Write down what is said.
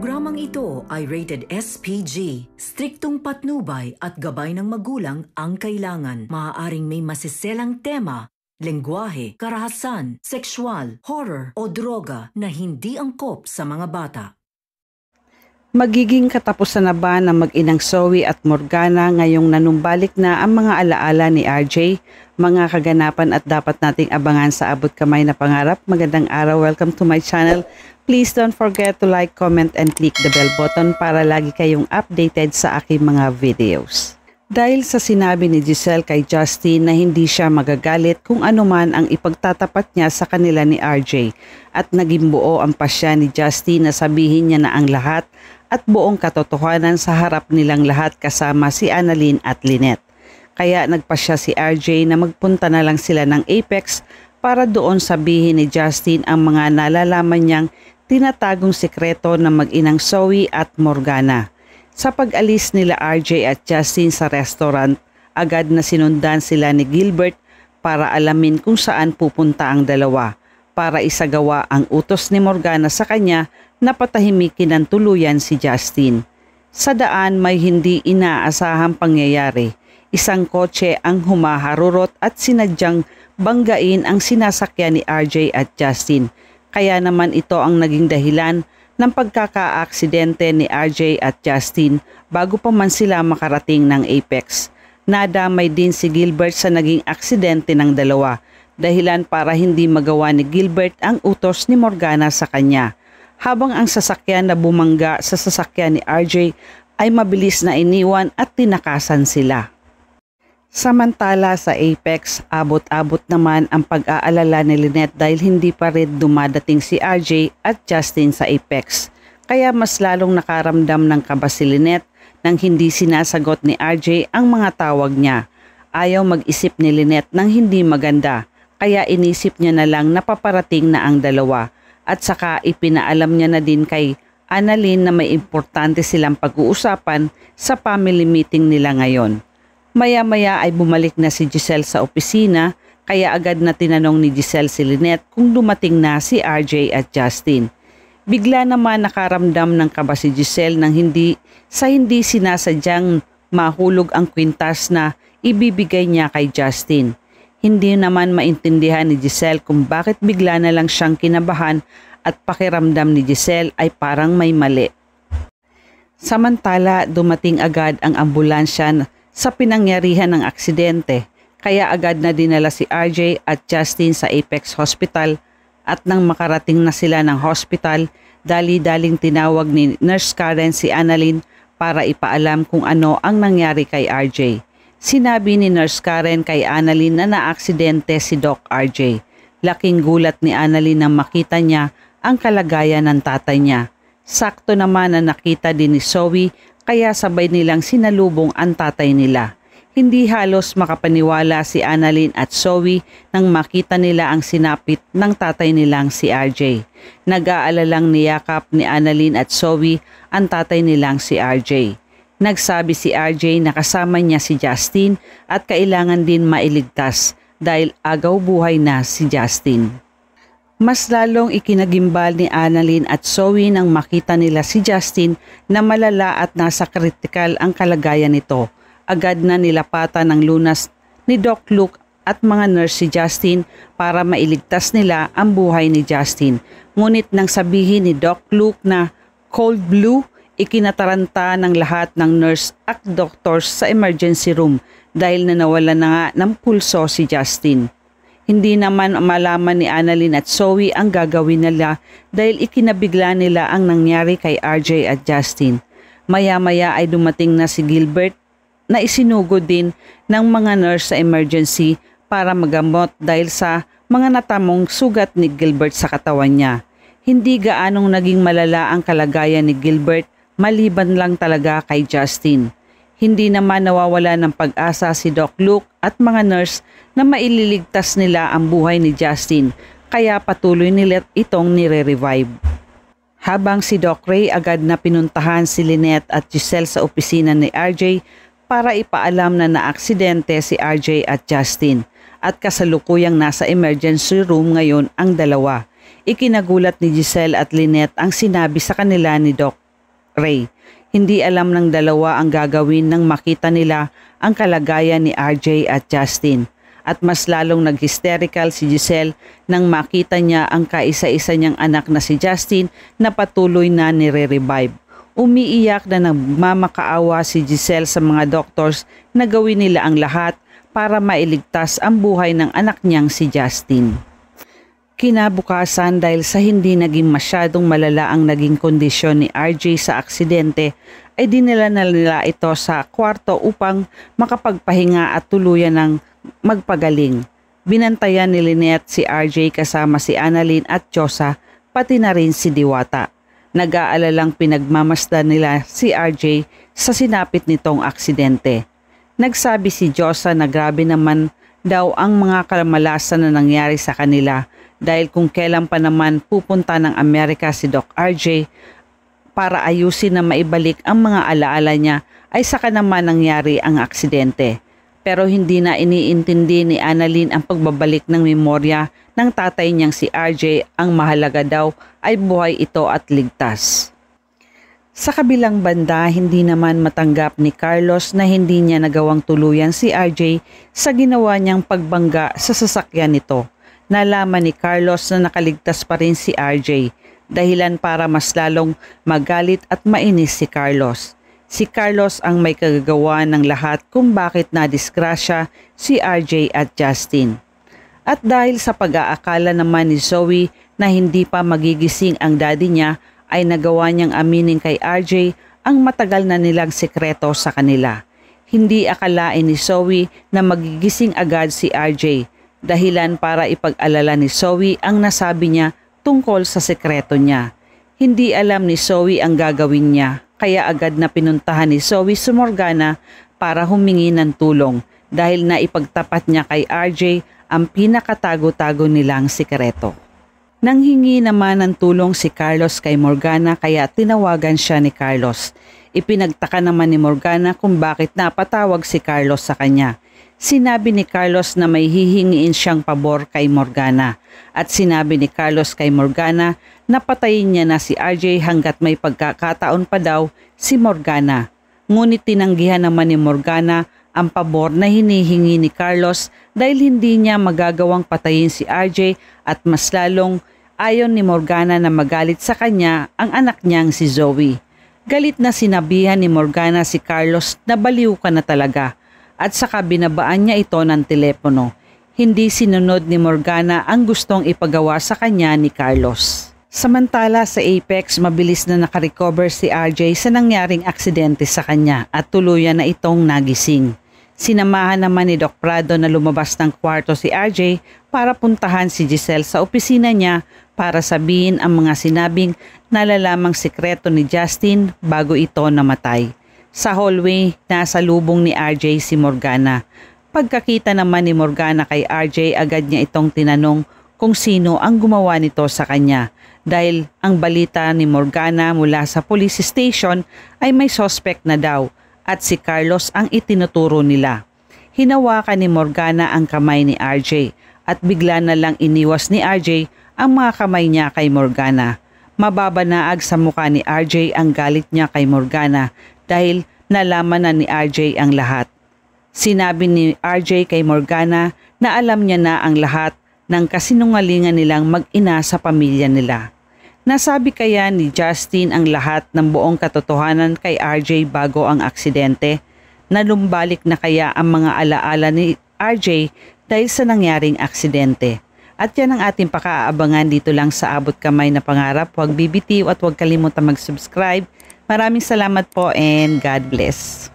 Programang ito ay rated SPG. Striktong patnubay at gabay ng magulang ang kailangan. Maaaring may masiselang tema, lengguwahe, karahasan, sexual, horror o droga na hindi angkop sa mga bata. Magiging katapusan na ba ng mag-inang Zoe at Morgana ngayong nanumbalik na ang mga alaala ni RJ? Mga kaganapan at dapat nating abangan sa abot kamay na pangarap. Magandang araw, welcome to my channel. Please don't forget to like, comment, and click the bell button para lagi kayong updated sa aking mga videos. Dahil sa sinabi ni Giselle kay Justin na hindi siya magagalit kung anuman ang ipagtatapat niya sa kanila ni RJ at naging buo ang pasya ni Justin na sabihin niya na ang lahat at buong katotohanan sa harap nilang lahat kasama si Annalyn at Lynette. Kaya nagpasya si RJ na magpunta na lang sila ng Apex para doon sabihin ni Justin ang mga nalalaman niyang tinatagong sikreto ng mag-inang Zoe at Morgana. Sa pag-alis nila RJ at Justin sa restaurant, agad na sinundan sila ni Gilbert para alamin kung saan pupunta ang dalawa para isagawa ang utos ni Morgana sa kanya na patahimikin ng tuluyan si Justin. Sa daan may hindi inaasahang pangyayari. Isang kotse ang humaharurot at sinadyang banggain ang sinasakyan ni RJ at Justin. Kaya naman ito ang naging dahilan ng pagkakaaksidente ni RJ at Justin bago pa man sila makarating ng Apex. Nadamay din si Gilbert sa naging aksidente ng dalawa, dahilan para hindi magawa ni Gilbert ang utos ni Morgana sa kanya. Habang ang sasakyan na bumangga sa sasakyan ni RJ ay mabilis na iniwan at tinakasan sila. Samantala sa Apex, abot-abot naman ang pag-aalala ni Lynette dahil hindi pa rin dumadating si RJ at Justin sa Apex. Kaya mas lalong nakaramdam ng kaba si Lynette nang hindi sinasagot ni RJ ang mga tawag niya. Ayaw mag-isip ni Lynette ng hindi maganda, kaya inisip niya na lang na paparating na ang dalawa. At saka ipinaalam niya na din kay Annalyn na may importante silang pag-uusapan sa family meeting nila ngayon. Maya-maya ay bumalik na si Giselle sa opisina kaya agad na tinanong ni Giselle si Lynette kung dumating na si RJ at Justin. Bigla naman nakaramdam ng kaba si Giselle nang hindi sinasadyang mahulog ang kwintas na ibibigay niya kay Justin. Hindi naman maintindihan ni Giselle kung bakit bigla na lang siyang kinabahan at pakiramdam ni Giselle ay parang may mali. Samantala dumating agad ang ambulansya sa pinangyarihan ng aksidente, kaya agad na dinala si RJ at Justin sa Apex Hospital at nang makarating na sila ng hospital, dali-daling tinawag ni Nurse Karen si Annalyn para ipaalam kung ano ang nangyari kay RJ. Sinabi ni Nurse Karen kay Annalyn na naaksidente si Doc RJ. Laking gulat ni Annalyn nang makita niya ang kalagayan ng tatay niya. Sakto naman na nakita din ni Zoe kaya sabay nilang sinalubong ang tatay nila. Hindi halos makapaniwala si Annalyn at Zoe nang makita nila ang sinapit ng tatay nilang si RJ. Nag-aalalang niyakap ni Annalyn at Zoe ang tatay nilang si RJ. Nagsabi si RJ na kasama niya si Justin at kailangan din mailigtas dahil agaw buhay na si Justin. Mas lalong ikinagimbal ni Annalyn at Zoe nang makita nila si Justin na malala at nasa kritikal ang kalagayan nito. Agad na nilapatan ng lunas ni Doc Luke at mga nurse si Justin para mailigtas nila ang buhay ni Justin. Ngunit nang sabihin ni Doc Luke na cold blue, ikinataranta ng lahat ng nurse at doctors sa emergency room dahil nawala na nga ng pulso si Justin. Hindi naman malaman ni Annalyn at Zoe ang gagawin nila dahil ikinabigla nila ang nangyari kay RJ at Justin. Maya-maya ay dumating na si Gilbert na isinugod din ng mga nurse sa emergency para magamot dahil sa mga natamong sugat ni Gilbert sa katawan niya. Hindi gaanong naging malala ang kalagayan ni Gilbert maliban lang talaga kay Justin. Hindi naman nawawala ng pag-asa si Doc Luke at mga nurse na maililigtas nila ang buhay ni Justin kaya patuloy nila itong nire-revive. Habang si Doc Ray agad na pinuntahan si Lynette at Giselle sa opisina ni RJ para ipaalam na naaksidente si RJ at Justin at kasalukuyang nasa emergency room ngayon ang dalawa. Ikinagulat ni Giselle at Lynette ang sinabi sa kanila ni Doc Ray. Hindi alam ng dalawa ang gagawin nang makita nila ang kalagayan ni RJ at Justin. At mas lalong nag-hysterical si Giselle nang makita niya ang kaisa-isa niyang anak na si Justin na patuloy na nire-revive. Umiiyak na nagmamakaawa si Giselle sa mga doctors na gawin nila ang lahat para mailigtas ang buhay ng anak niyang si Justin. Kinabukasan, dahil sa hindi naging masyadong malala ang naging kondisyon ni RJ sa aksidente, ay dinala na nila ito sa kwarto upang makapagpahinga at tuluyan ng magpagaling. Binantayan ni Lynette si RJ kasama si Annalyn at Chosa, pati na rin si Diwata. Nag-aalalang pinagmamasdan nila si RJ sa sinapit nitong aksidente. Nagsabi si Chosa na grabe naman daw ang mga kamalasan na nangyari sa kanila dahil kung kailan pa naman pupunta ng Amerika si Doc RJ para ayusin na maibalik ang mga alaala niya ay saka naman nangyari ang aksidente. Pero hindi na iniintindi ni Annalyn ang pagbabalik ng memorya ng tatay niyang si RJ. Ang mahalaga daw ay buhay ito at ligtas. Sa kabilang banda, hindi naman matanggap ni Carlos na hindi niya nagawang tuluyan si RJ sa ginawa niyang pagbangga sa sasakyan nito. Nalaman ni Carlos na nakaligtas pa rin si RJ, dahilan para mas lalong magalit at mainis si Carlos. Si Carlos ang may kagagawa ng lahat kung bakit nadisgrasya si RJ at Justin. At dahil sa pag-aakala naman ni Zoe na hindi pa magigising ang daddy niya, ay nagawa niyang aminin kay RJ ang matagal na nilang sekreto sa kanila. Hindi akalain ni Zoe na magigising agad si RJ, dahilan para ipag-alala ni Zoe ang nasabi niya tungkol sa sekreto niya. Hindi alam ni Zoe ang gagawin niya, kaya agad na pinuntahan ni Zoe si Morgana para humingi ng tulong dahil naipagtapat niya kay RJ ang pinakatago-tago nilang sikreto. Nanghingi naman ng tulong si Carlos kay Morgana kaya tinawagan siya ni Carlos. Ipinagtaka naman ni Morgana kung bakit napatawag si Carlos sa kanya. Sinabi ni Carlos na may hihingiin siyang pabor kay Morgana at sinabi ni Carlos kay Morgana na patayin niya na si RJ hanggat may pagkakataon pa daw si Morgana. Ngunit tinanggihan naman ni Morgana ang pabor na hinihingi ni Carlos dahil hindi niya magagawang patayin si RJ at mas lalong ayon ni Morgana na magalit sa kanya ang anak niyang si Zoe. Galit na sinabihan ni Morgana si Carlos na baliw ka na talaga at saka binabaan niya ito ng telepono. Hindi sinunod ni Morgana ang gustong ipagawa sa kanya ni Carlos. Samantala sa Apex, mabilis na nakarecover si RJ sa nangyaring aksidente sa kanya at tuluyan na itong nagising. Sinamahan naman ni Doc Prado na lumabas ng kwarto si RJ para puntahan si Giselle sa opisina niya para sabihin ang mga sinabing nalalamang sikreto ni Justin bago ito namatay. Sa hallway, nasa lubong ni RJ si Morgana. Pagkakita naman ni Morgana kay RJ, agad niya itong tinanong kung sino ang gumawa nito sa kanya. Dahil ang balita ni Morgana mula sa police station ay may suspect na daw at si Carlos ang itinuturo nila. Hinawakan ni Morgana ang kamay ni RJ at bigla na lang iniwas ni RJ ang mga kamay niya kay Morgana. Mababanaag sa mukha ni RJ ang galit niya kay Morgana dahil nalaman na ni RJ ang lahat. Sinabi ni RJ kay Morgana na alam niya na ang lahat ng kasinungalingan nilang mag-ina sa pamilya nila. Nasabi kaya ni Justin ang lahat ng buong katotohanan kay RJ bago ang aksidente? Nalumbalik na kaya ang mga alaala ni RJ dahil sa nangyaring aksidente? At yan ang ating pakaabangan dito lang sa Abot Kamay na Pangarap. Huwag bibitiw at huwag kalimutan mag-subscribe. Maraming salamat po and God bless.